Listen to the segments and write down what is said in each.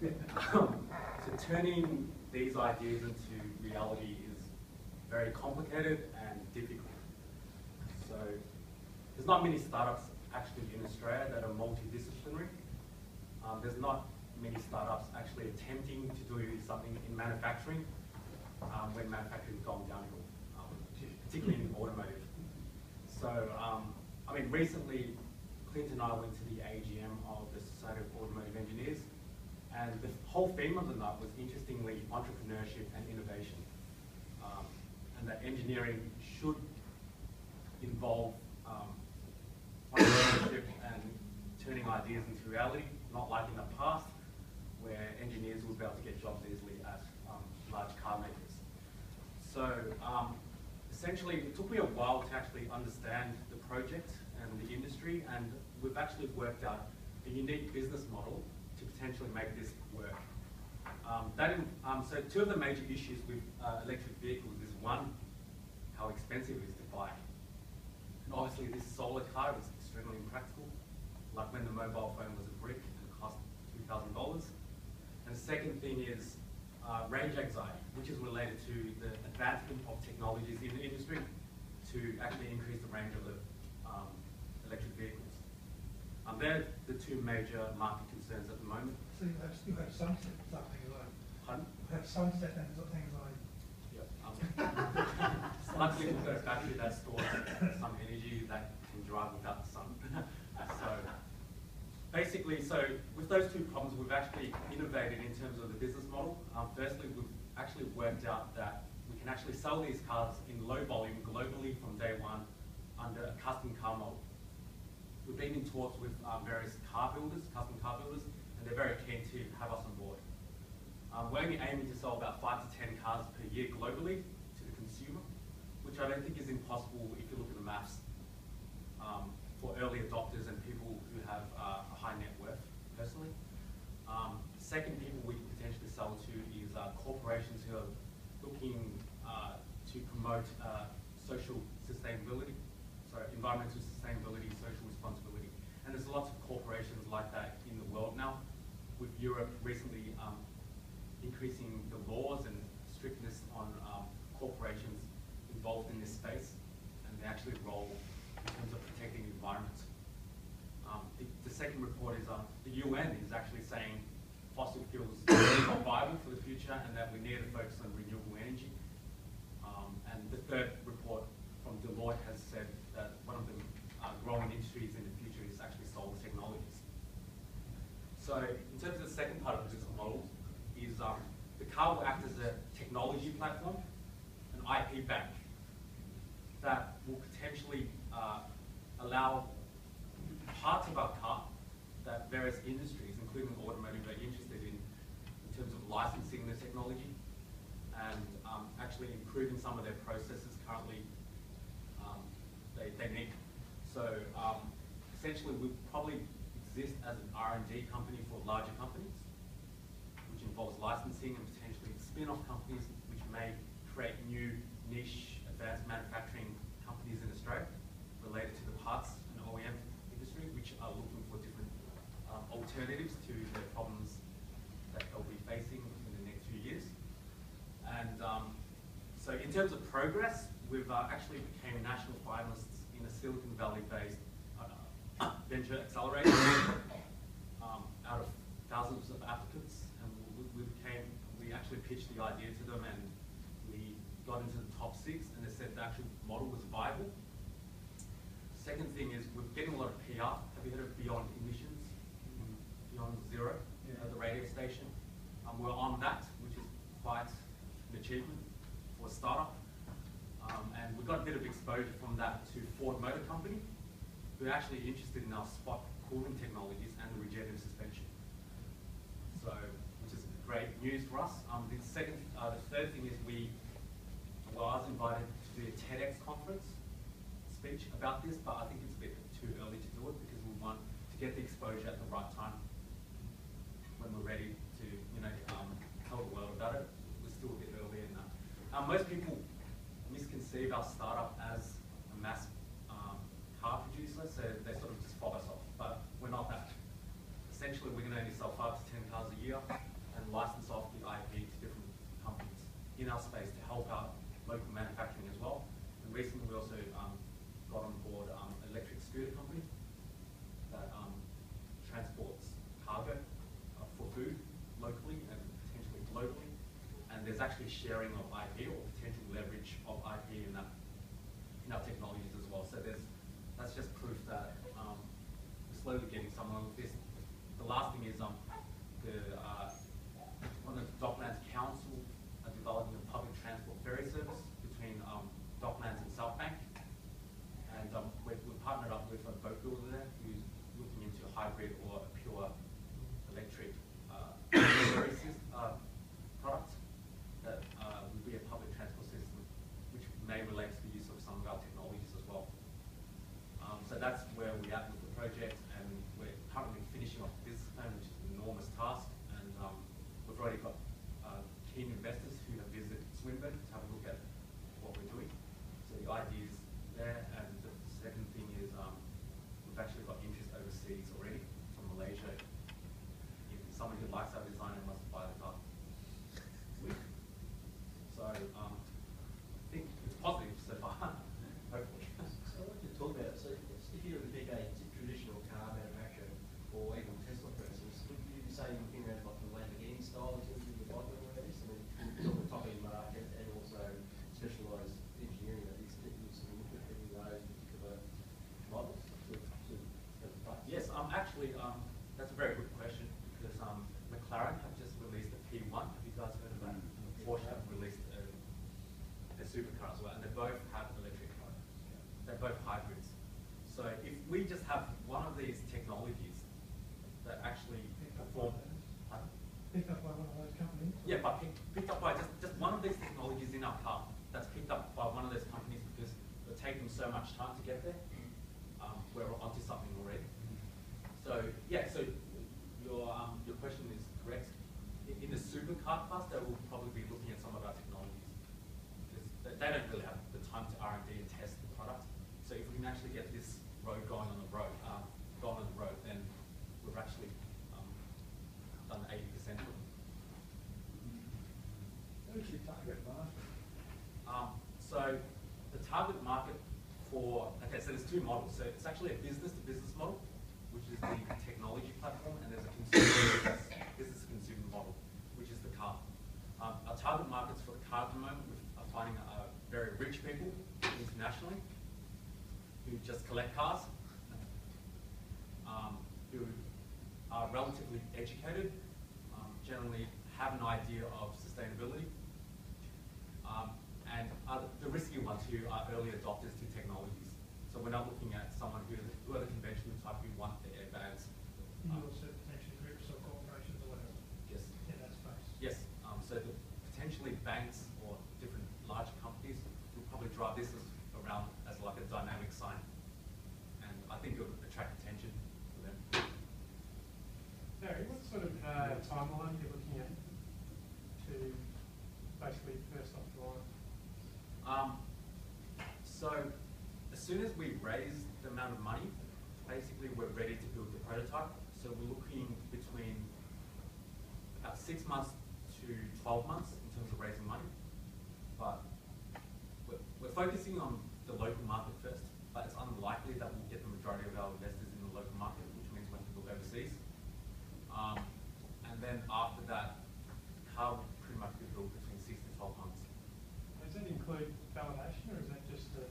So turning these ideas into reality is very complicated and difficult. So there's not many startups actually in Australia that are multidisciplinary. There's not many startups actually attempting to do something in manufacturing when manufacturing's gone downhill, particularly in automotive. So, I mean, recently, Clint and I went to the AGM of the Society of Automotive Engineers, and the whole theme of the night was, interestingly, entrepreneurship and innovation. And that engineering should involve entrepreneurship and turning ideas into reality, not like in the past, where engineers would be able to get jobs easily at large car makers. So essentially, it took me a while to actually understand the project and the industry, and we've actually worked out a unique business model to potentially make this work. So two of the major issues with electric vehicles is, one, how expensive it is to buy. And obviously this solar car is extremely impractical, like when the mobile phone was a brick and cost $2,000. And the second thing is range anxiety, which is related to the advancement of technologies in the industry to actually increase the range of the electric vehicles. They're the two major market concerns at the moment. So you have sunset something like. Pardon? You have sunset and things like. Yep. Luckily, we've got a battery that stores some energy that can drive without the sun. So basically, with those two problems, we've actually innovated in terms of the business model. Firstly, we've actually worked out that we can actually sell these cars in low volume globally from day one under a custom car model. We've been in talks with various car builders, custom car builders, and they're very keen to have us on board. We're only aiming to sell about 5 to 10 cars per year globally to the consumer, which I don't think is impossible if you look at the maths for early adopters and people who have a high net worth, personally. Second people we can potentially sell to is corporations who are looking to promote social sustainability, environmental sustainability, social responsibility. And there's lots of corporations like that in the world now, with Europe recently increasing the laws and strictness on corporations involved in this space, and they actually role in terms of protecting the environment. The second report is the UN is actually saying fossil fuels are not viable for the future and that we need to focus on renewable energy. And the third report from Deloitte has said that one of the growing industries in the future is actually solar technologies. So in terms of the second part of the business model is the car will act as a technology platform, an IP bank that will potentially allow parts of our car that various industries, including automotive, are interested in terms of licensing the technology and actually improving some of their processes currently they need. So essentially we probably exist as an R&D company for larger companies, which involves licensing and potentially spin-off companies which may create new niche advanced manufacturing companies in Australia related to the parts and OEM industry, which are looking for different alternatives to the problems that they'll be facing in the next few years. And so in terms of progress, we've actually became national finalists in a Silicon Valley-based venture accelerator out of thousands of applicants. And we actually pitched the idea to them, and we got into the top 6, and they said the actual model was viable. Second thing is we're getting a lot of PR. Have you heard of Beyond Emissions? Beyond Zero, the radio station. We're on that, which is quite an achievement for a startup. And we got a bit of exposure from that to Ford Motor Company, who are actually interested in our spot cooling technologies and the regenerative suspension. So, which is great news for us. The third thing is I was invited to do a TEDx conference speech about this, but I think it's a bit too early to do it because we want to get the exposure at the right time when we're ready to, tell the world about it. We're still a bit early in that. Most people misconceive our startup as a mass car producer, so they sort of just fob us off, but we're not that. Essentially, we can only sell 5 to 10 cars a year. license off the IP to different companies in our space to help out local manufacturing as well. And recently we also got on board an electric scooter company that transports cargo for food locally and potentially globally. And there's actually sharing of IP or potential leverage of IP in our technologies as well. So that's just proof that we're slowly getting somewhere with this. The last thing is on the Docklands Council are developing a public transport ferry service between Docklands and South Bank. And we're partnered up with a boat builder there who's looking into a hybrid or a pure electric ferry product that will be a public transport system, which may relate to the use of some of our technologies as well. So that's where we're at with the project, and we're currently finishing off the business plan, which is an enormous task. And we've already got keen investors who have visited Swinburne to have a look at what we're doing. So the idea is there, and the second thing is we've actually got interest overseas already from Malaysia. If someone who likes our design and wants to buy the car. So I think it's positive so far, hopefully. So I'd like to talk about, so if you were to pick a traditional car manufacturer, or even Tesla for instance, would you say you're looking at like the Lamborghini style in terms of the bike or this? I mean, it's on the top end market and also specialised engineering that is that you sort of look at any of those particular models Yes, actually, that's a very good question because McLaren have just released a P1. Have you guys heard of that? Porsche have released a supercar as well, and they both have electric cars. They're both hybrids. So if we just have one of these technologies that actually perform, Picked up by one of those companies? yeah, but picked up by just one of these technologies in our car that's picked up by one of those companies because it takes them so much time to get there, we're onto something already. So yeah, so your question is correct. In the supercar class, they will probably be looking at some of our technologies because they don't really have the time to R&D and test the product. So if we can actually get this road going on the road, then we've actually done 80% of it. Who's your target market? So the target market for, okay, so there's two models. So it's actually a business-to-business model, which is the technology platform, and there's a business-to-consumer model, which is the car. Our target markets for the car at the moment, we are finding very rich people internationally who just collect cars, who are relatively educated, generally have an idea of sustainability, and the risky ones who are early adopters to technologies. So we're not looking at someone who are the conventional type who want the airbags. You also potentially groups or corporations or whatever Yes. in that space? Yes. So potentially banks or different large companies will probably drive this around as like a dynamic sign, and I think it would attract attention for them. Barry, what sort of timeline are you looking at to basically first off the line? So as soon as we raise the amount of money, basically we're ready to build the prototype. So we're looking between about 6 months to 12 months in terms of raising money. But we're focusing on the local market first, but it's unlikely that we'll get the majority of our investors in the local market, which means we have to look overseas. And then after that, the car will pretty much be built between 6 to 12 months. Does that include validation, or is that just to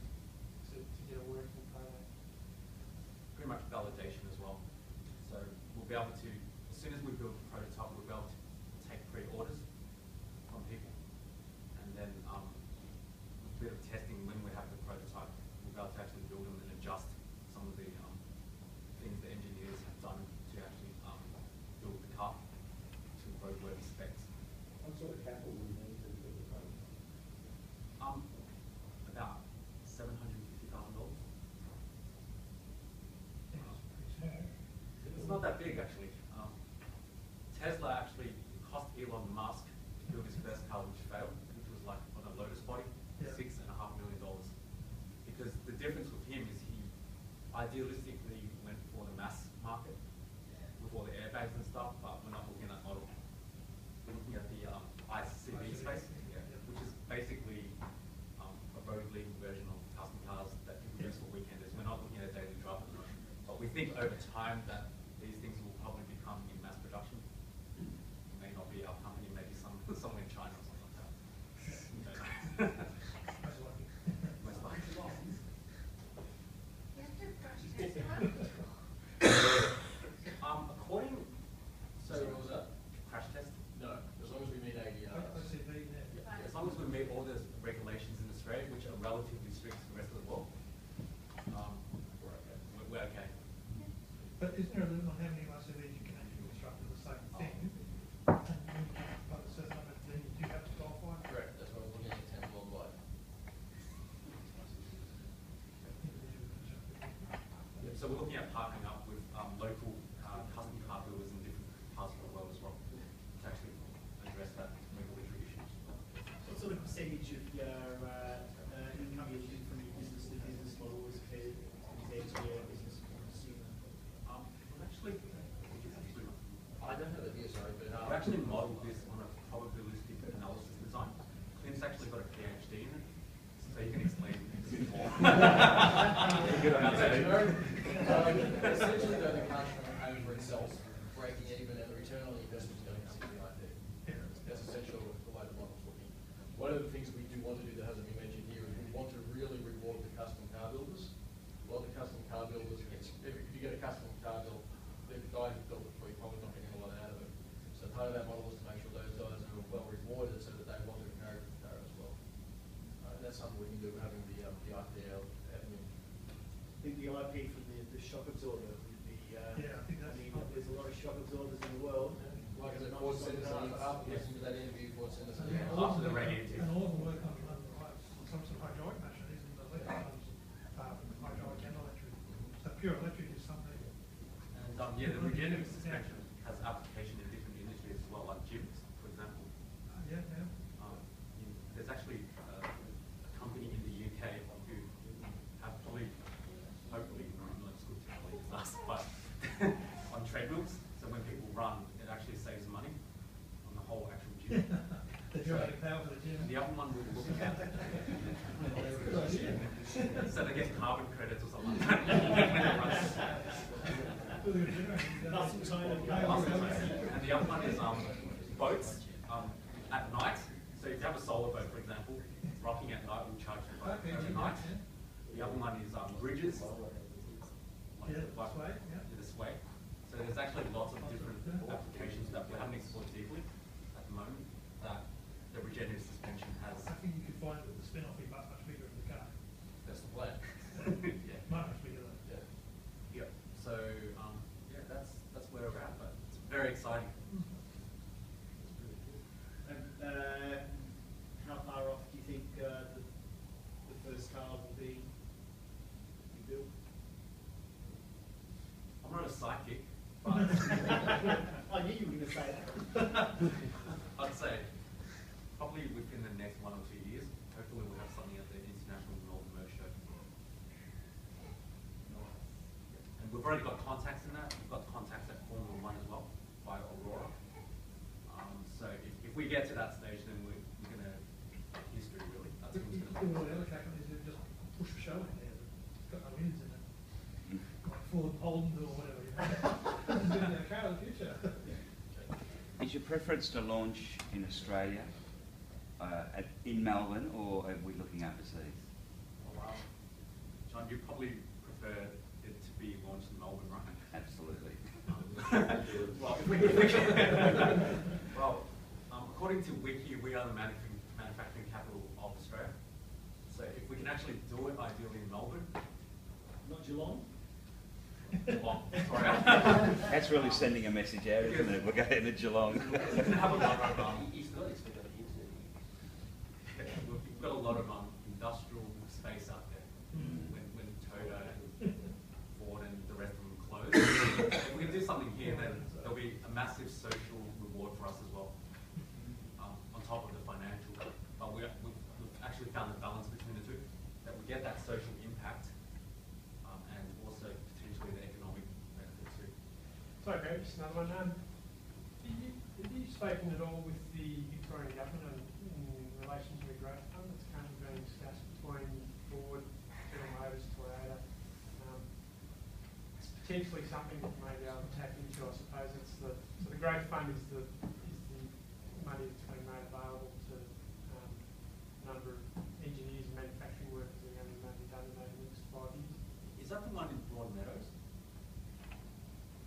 get a working product? Pretty much validation as well. So we'll be able to, as soon as we build the prototype, we'll be able to take pre-orders from people, and then with a bit of testing when we have the prototype, we'll be able to actually build them and adjust some of the things the engineers have done to actually build the car to roadworthy specs. What sort of capital will you need to build the prototype? About $750,000. It's not that big actually. Tesla actually cost Elon Musk to build his first car, which failed, which was like on a Lotus body, Yeah. $6.5 million. Because the difference with him is he idealistically went for the mass market with all the airbags and stuff, but we're not looking at that model. We're actually modelled this on a probabilistic analysis design. Clint's actually got a PhD in it, so you can explain this more. Essentially, though, the car doesn't pay for itself, breaking even, and the return on the investment is going to sit right there. That's essentially the way the model's looking. One of the things we do want to do that hasn't been mentioned here is we want to really reward the custom car builders. A lot of the custom car builders, if you get a custom car build, the guy who built it for you probably not getting a lot out of it. So part of that model is to make sure those guys are well rewarded so that they want to carry the car as well. And that's something we can do having the IPL avenue. I think the IP for the shock absorber would be, Yeah, I think that's there's a lot of shock absorbers in the world. Like I said, Ford sent us listen to that interview, Ford sent us And Yeah, all after of the radiative. And all of the work on some sort of hydraulic measure isn't the electric ones, hydraulic and electric. So pure electric is something. And yeah, the regenerative suspension has application in different industries as well, like gyms, for example. Yeah. There's actually a company in the UK who have probably, hopefully, not as good technology as us, but on treadmills. So when people run, it actually saves money on the whole actual gym. The driving power for the gym. And the other one we were looking at, so they get carbon credits or something like that. Muscle tone and And the other one is boats at night. So if you have a solar boat, for example, rocking at night will charge you overnight. The other one is bridges. Yeah, sway, yeah. The sway. So there's actually lots of different applications that we haven't explored deeply at the moment that the regenerative suspension has. I think you could find that the spin-off be much bigger in the car. That's the plan. Yeah. Much bigger though. Yeah. Yep. So yeah, that's where we're at, but it's very exciting. And how far off do you think the first car will be built? I'm not a psychic, but I knew you were going to say that. I'd say probably within the next 1 or 2 years. Hopefully we'll have something at the International Northern Motor Show. And we've already got contacts in that. We've got contacts at Formula 1 as well, via Aurora. So if we get to that stage, then we're going to make history, really. That's Look, what's you going to do all the other car companies who just push a show in there. It's got no wins in it. Like Ford Holden or whatever. It's going to be a car of the future. Is your preference to launch in Australia, in Melbourne, or are we looking overseas? Oh, wow. John, you probably prefer it to be launched in Melbourne, right? Absolutely. Well, according to Wiki, we are the manufacturing capital of Australia. So if we can actually do it, ideally in Melbourne. Not Geelong? Geelong, sorry. That's really sending a message out, isn't it? We're going to Geelong. We can have a lot of He's not expecting the internet. we've got a lot of industrial space out there. When Toyota and Ford and the rest of them close, if we can do something here, then there'll be a massive social reward for us as well. On top of the financial, but we've actually found the balance between the two. That we get that social impact, and also potentially the economic benefit too. Sorry, Greg, just another one. Have you spoken at all with the Victorian government in relation to the growth fund that's currently being discussed between Ford, General Motors, Toyota? It's potentially something that you may be able to tap into, I suppose. So the growth fund is the money that's being made available to a number of engineers and manufacturing workers that are going to be maybe done in over the next 5 years. Is that the one in Broadmeadows?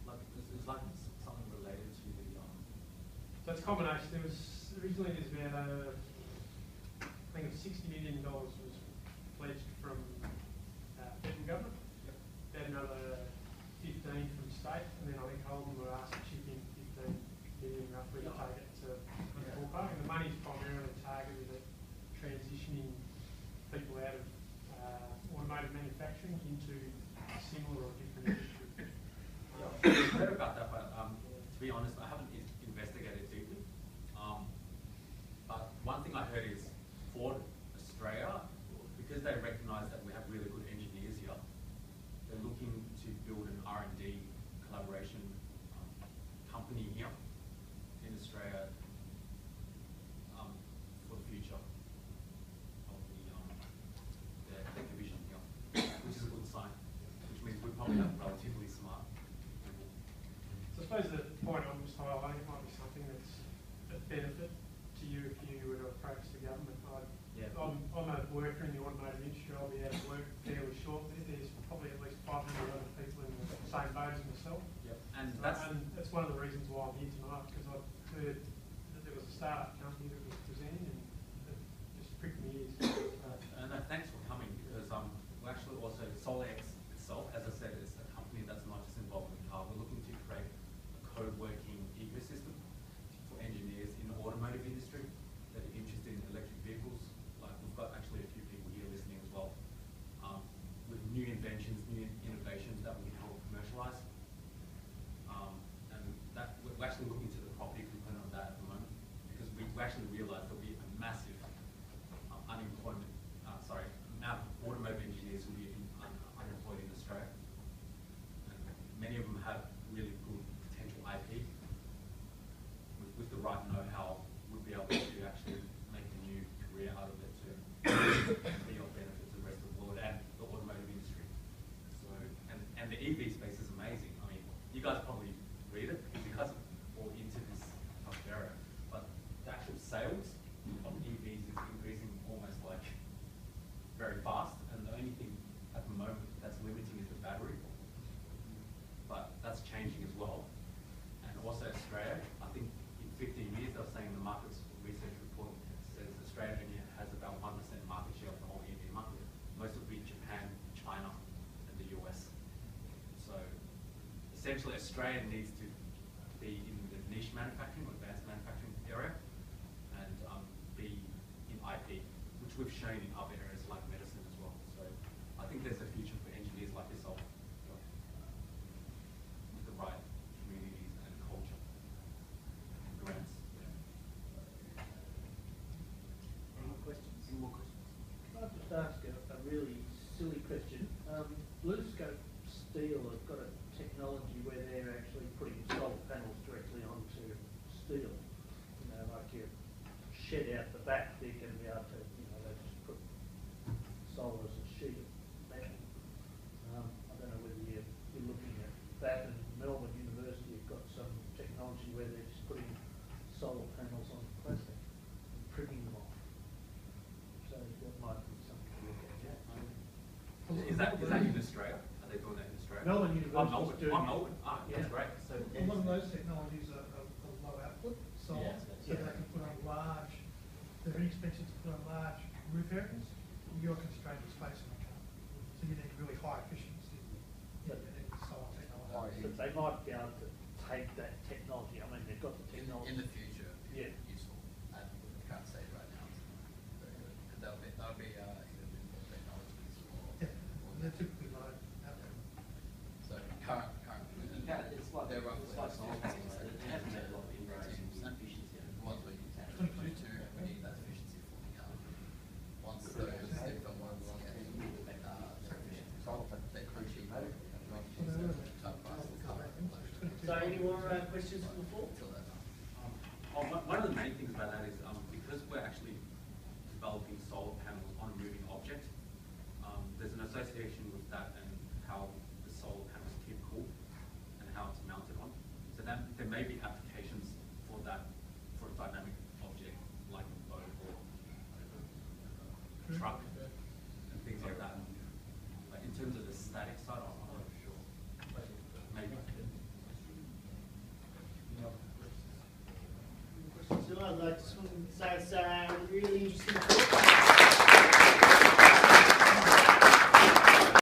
Like, is like something related to the So it's a combination. There was originally there's about I think it was $60 million was pledged from federal government. Yep. Then another 15 from state, and then I think Holden were asked to chip in 15 million roughly to take it to the ballpark. And the money's primarily targeted at transitioning people out of automotive manufacturing into similar or different industries. I've heard about that, but to be honest, I haven't investigated deeply. But one thing I heard is Ford Australia, because they recognise that we have really good engineers here, they're looking to build an R&D collaboration company here in Australia benefit to you if you were to approach the government. Yeah. I'm a worker in the automotive industry. I'll be out of work fairly shortly. There's probably at least 500 other people in the same boat as myself. Yep. And that's one of the reasons why I'm here tonight, because I've heard that there was a startup company that was presenting and it just pricked my ears. And thanks for coming, because we're actually also SolarX itself, as I said, is a company that's not just involved in car. We're looking to create a code-working ecosystem for engineers in the automotive industry that are interested in electric vehicles. Like, we've got actually a few people here listening as well, with new inventions, new innovations that we can help commercialise. And that we're actually looking to the property component of that at the moment, because we actually realise there'll be a massive unemployment, amount of automotive engineers will be unemployed in Australia. And many of them have really good potential IP. With the right know-how, we'll be able to actually make a new career out of it to be of benefit to the rest of the world and the automotive industry. So, and the EV space is amazing. I mean, you guys probably read it because you guys are all into this type of area. But the actual sales of EVs is increasing almost like very fast, and the only thing at the moment that's limiting is the battery. But that's changing as well. And also Australia, I think in 15 years, they were saying the markets research report says Australia only has about 1% market share of the whole EV market. Most of it Japan, China, and the US. So essentially Australia needs to be in the niche manufacturing or advanced manufacturing area and be in IP, which we've shown in other areas like medicine as well. So I think there's a future for engineers like yourself, with the right communities and culture and grants. Any more questions? Any more questions? Can I just ask a really silly question? BlueScope Steel have got a technology where they're actually putting solar panels directly onto steel. You know, like you shed out the back, they're going to be able to, you know, they just put solar as a sheet of metal. I don't know whether you're looking at that, and Melbourne University have got some technology where they're just putting solar panels on plastic and printing them off. So that might be something to look at. Yeah. Is that in Australia? Are they doing that in Australia? Melbourne University is doing it. Melbourne. Ah, Yeah. that's great. So A lot of those technologies are low output, so Yeah, so they can put on large, they're inexpensive to put on large roof areas. You're constrained with space in the car, so you need really high efficiency. You need solar technology. But they might be able to take that technology. I mean, they've got the technology. In the future, Yeah. useful. I can't say right now. It's very good. Because that'll be either windmill technologies or. Yeah, they're typically low output. So currently, It's like, they're roughly. it's like small panels, it hasn't made a lot of inroads in efficiency. Once we need that efficiency falling out. Once those different ones get their efficiency, they're crucial. So any more questions from the floor? one of the main things about that is because we're actually developing solar panels on a moving object, there's an association with that and how the solar panels keep cool and how it's mounted on. So that there may be applications for that, for a dynamic object like a boat or a truck and things like that. But in terms of the static side, I'm not sure. Maybe. So I'd like to say it's a really interesting talk.